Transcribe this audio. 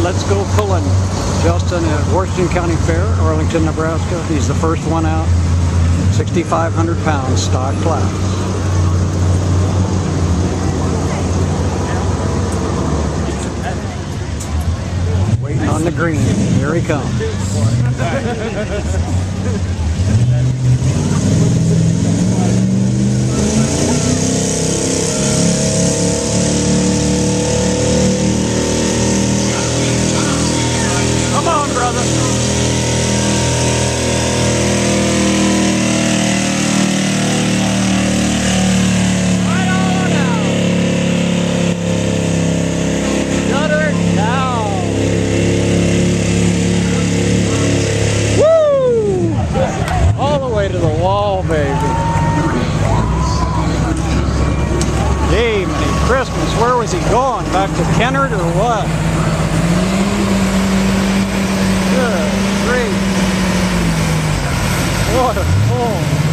Let's Go Pulling. Justin at Washington County Fair, Arlington, Nebraska. He's the first one out. 6,500 pounds stock class. Waiting on the green. Here he comes. Come on, brother. Right on now. Shut her down. Woo! All the way to the wall, baby. Gee, Merry Christmas. Where was he going? Back to Kennard or what? Good grief. What a pull.